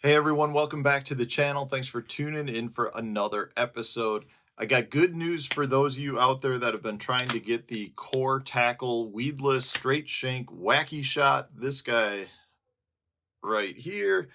Hey everyone, welcome back to the channel. Thanks for tuning in for another episode. I got good news for those of you out there that have been trying to get the core tackle weedless straight shank wacky shot. This guy right here.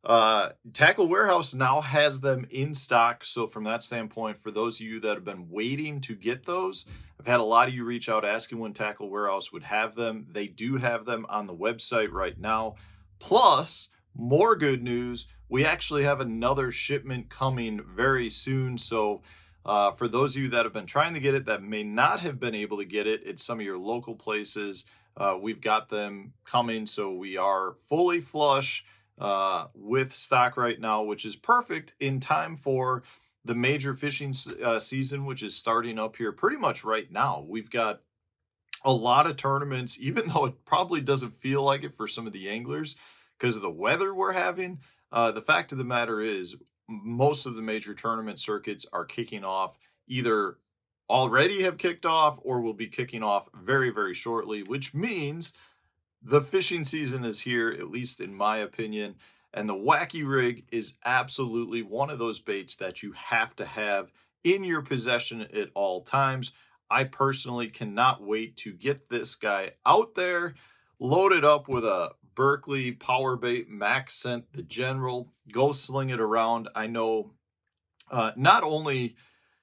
Tackle Warehouse now has them in stock. So from that standpoint, for those of you that have been waiting to get those, I've had a lot of you reach out asking when Tackle Warehouse would have them. They do have them on the website right now. Plus, more good news, we actually have another shipment coming very soon. So for those of you that have been trying to get it that may not have been able to get it at some of your local places, we've got them coming. So we are fully flush with stock right now, which is perfect in time for the major fishing season, which is starting up here pretty much right now. We've got a lot of tournaments, even though it probably doesn't feel like it for some of the anglers because of the weather we're having. The fact of the matter is, most of the major tournament circuits are kicking off, either already have kicked off or will be kicking off very, very shortly, which means the fishing season is here, at least in my opinion. And the Wacky rig is absolutely one of those baits that you have to have in your possession at all times. I personally cannot wait to get this guy out there, loaded up with a Berkeley power bait Max Scent the General. Go sling it around. I know not only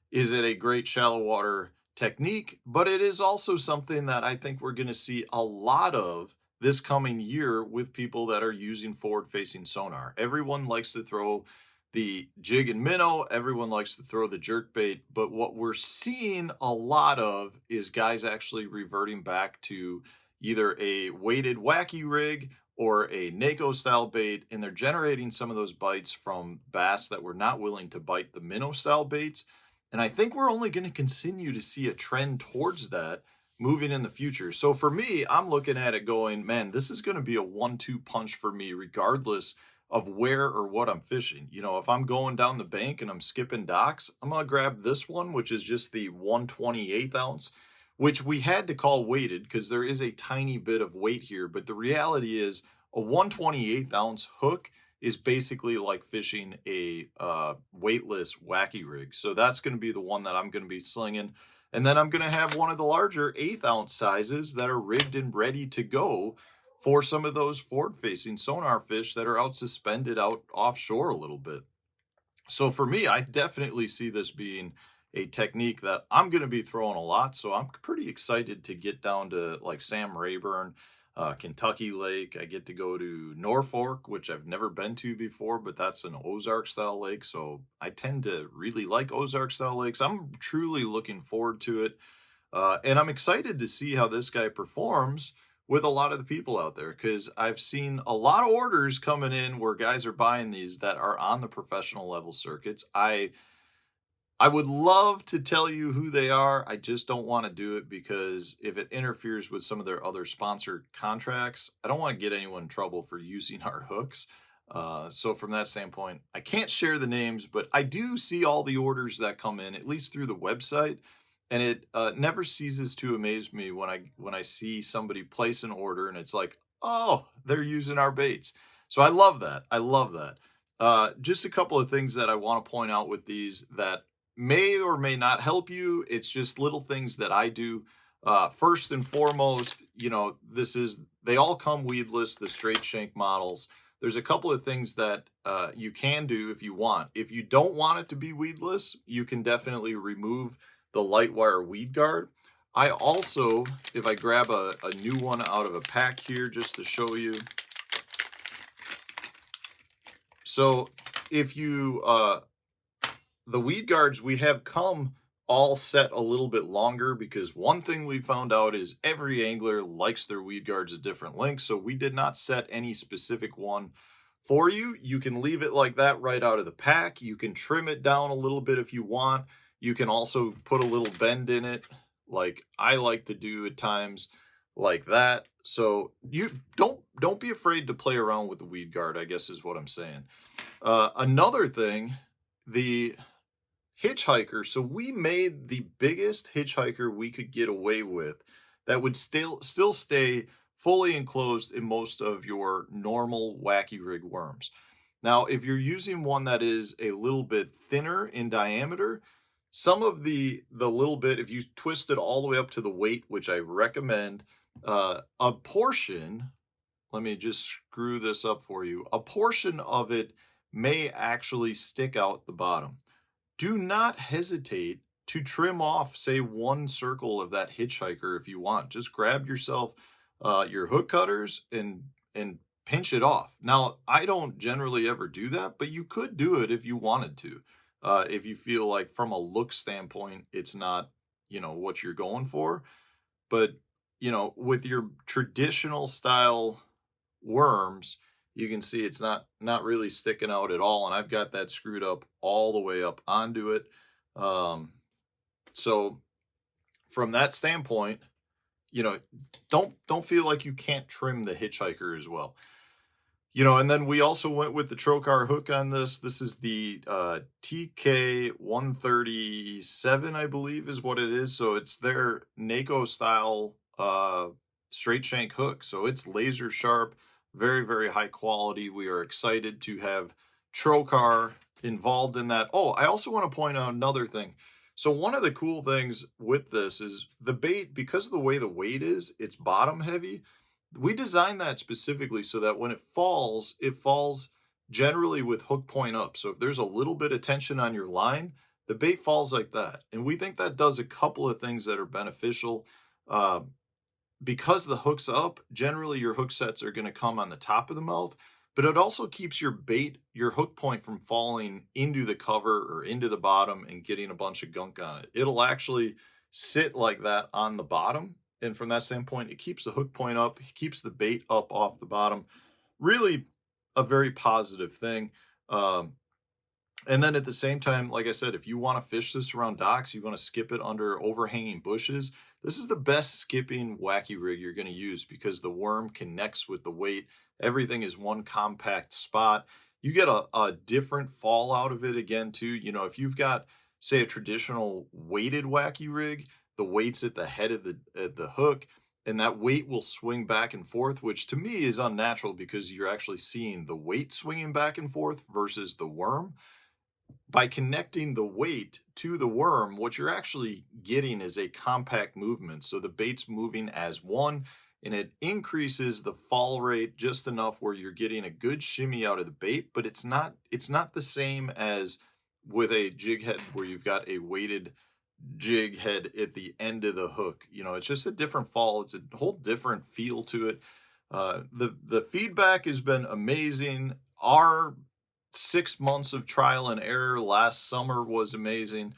is it a great shallow water technique, but it is also something that I think we're going to see a lot of this coming year with people that are using forward facing sonar. Everyone likes to throw the jig and minnow, everyone likes to throw the jerk bait, but what we're seeing a lot of is guys actually reverting back to either a weighted wacky rig or a NACO style bait, and they're generating some of those bites from bass that were not willing to bite the minnow style baits. And I think we're only going to continue to see a trend towards that moving in the future. So for me, I'm looking at it going, man, this is going to be a 1-2 punch for me, regardless of where or what I'm fishing. You know, if I'm going down the bank and I'm skipping docks, I'm going to grab this one, which is just the 1/28 ounce, which we had to call weighted because there is a tiny bit of weight here. But the reality is a 1/28 ounce hook is basically like fishing a weightless wacky rig. So that's going to be the one that I'm going to be slinging. And then I'm going to have one of the larger 1/8 ounce sizes that are rigged and ready to go for some of those forward facing sonar fish that are out suspended out offshore a little bit. So for me, I definitely see this being a technique that I'm going to be throwing a lot. So I'm pretty excited to get down to like Sam Rayburn, Kentucky Lake. I get to go to Norfolk, which I've never been to before, but that's an Ozark style lake. So I tend to really like Ozark style lakes. I'm truly looking forward to it. And I'm excited to see how this guy performs with a lot of the people out there because I've seen a lot of orders coming in where guys are buying these that are on the professional level circuits. I would love to tell you who they are. I just don't want to do it because if it interferes with some of their other sponsored contracts, I don't want to get anyone in trouble for using our hooks. So from that standpoint, I can't share the names, but I do see all the orders that come in, at least through the website, and it never ceases to amaze me when I see somebody place an order and it's like, oh, they're using our baits. So I love that. I love that. Just a couple of things that I want to point out with these that may or may not help you. It's just little things that I do. First and foremost, you know, they all come weedless, the straight shank models. There's a couple of things that you can do if you want. If you don't want it to be weedless, you can definitely remove the light wire weed guard. I also, if I grab a new one out of a pack here just to show you. So if you, the weed guards we have come all set a little bit longer because one thing we found out is every angler likes their weed guards at different lengths. So we did not set any specific one for you. You can leave it like that right out of the pack. You can trim it down a little bit if you want. You can also put a little bend in it like I like to do at times like that. So you don't be afraid to play around with the weed guard, I guess is what I'm saying. Another thing, the hitchhiker. So we made the biggest hitchhiker we could get away with that would still stay fully enclosed in most of your normal wacky rig worms. Now, if you're using one that is a little bit thinner in diameter, some of the little bit, if you twist it all the way up to the weight, which I recommend, a portion, let me just screw this up for you. A portion of it may actually stick out the bottom. Do not hesitate to trim off, say, one circle of that hitchhiker if you want. Just grab yourself your hook cutters and pinch it off. Now, I don't generally ever do that, but you could do it if you wanted to. If you feel like from a look standpoint, it's not, what you're going for. But, with your traditional style worms, you can see it's not really sticking out at all, and I've got that screwed up all the way up onto it. Um, so from that standpoint, you know, don't feel like you can't trim the hitchhiker as well. And then we also went with the trocar hook on this. This is the TK 137, I believe is what it is. So it's their NACO style straight shank hook. So it's laser sharp, very, very high quality. We are excited to have trocar involved in that. Oh, I also want to point out another thing. So one of the cool things with this is the bait, because of the way the weight is, it's bottom heavy. We designed that specifically so that when it falls generally with hook point up. So if there's a little bit of tension on your line, the bait falls like that. And we think that does a couple of things that are beneficial. Uh, because the hook's up, generally your hook sets are going to come on the top of the mouth, but it also keeps your bait, your hook point from falling into the cover or into the bottom and getting a bunch of gunk on it. It'll actually sit like that on the bottom. And from that standpoint, it keeps the hook point up, it keeps the bait up off the bottom. Really a very positive thing. Um, and then at the same time, like I said, if you want to fish this around docks, you want to skip it under overhanging bushes, this is the best skipping wacky rig you're going to use because the worm connects with the weight. Everything is one compact spot. You get a different fall out of it again, too. If you've got, say, a traditional weighted wacky rig, the weight's at the head of the hook, and that weight will swing back and forth, which to me is unnatural because you're actually seeing the weight swinging back and forth versus the worm. By connecting the weight to the worm, what you're actually getting is a compact movement. So the bait's moving as one, and it increases the fall rate just enough where you're getting a good shimmy out of the bait, but it's not the same as with a jig head where you've got a weighted jig head at the end of the hook. It's just a different fall. It's a whole different feel to it. The feedback has been amazing. Our 6 months of trial and error last summer was amazing.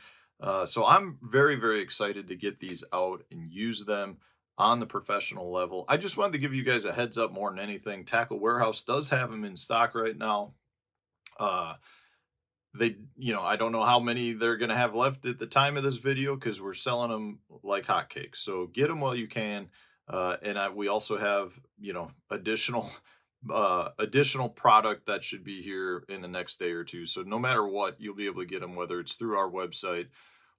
So I'm very, very excited to get these out and use them on the professional level. I just wanted to give you guys a heads up more than anything. Tackle Warehouse does have them in stock right now. I don't know how many they're going to have left at the time of this video because we're selling them like hotcakes. So get them while you can. We also have, additional product that should be here in the next day or two. So no matter what, you'll be able to get them, whether it's through our website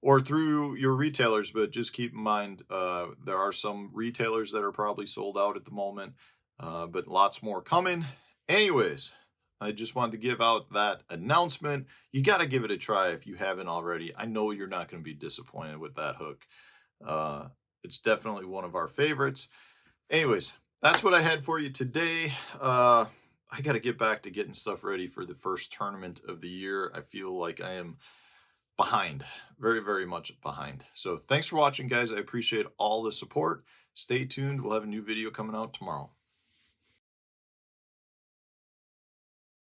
or through your retailers. But just keep in mind, there are some retailers that are probably sold out at the moment, but lots more coming. Anyways, I just wanted to give out that announcement. You got to give it a try if you haven't already. I know you're not going to be disappointed with that hook. It's definitely one of our favorites. Anyways, that's what I had for you today. I got to get back to getting stuff ready for the first tournament of the year. I feel like I am behind, very, very much behind. So thanks for watching, guys. I appreciate all the support. Stay tuned. We'll have a new video coming out tomorrow.